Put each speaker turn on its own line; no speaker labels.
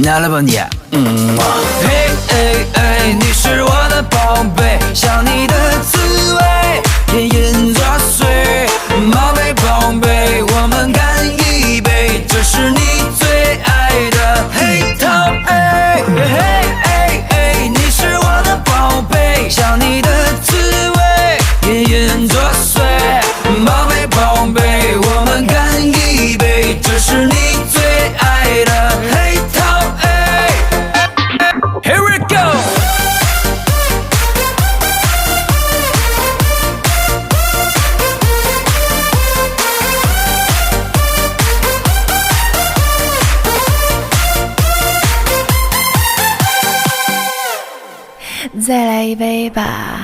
拿了吧你。嘿嘿嘿，你是我的宝贝，想你的滋味，隐隐作祟。宝贝宝贝，我们干一杯，这是你最爱的黑桃 A。嘿嘿嘿，你是我的宝贝，想你的滋味，隐隐作祟。宝贝宝贝，我们干一杯，这是你最爱的黑桃 A。 Here we go。
再来一杯吧。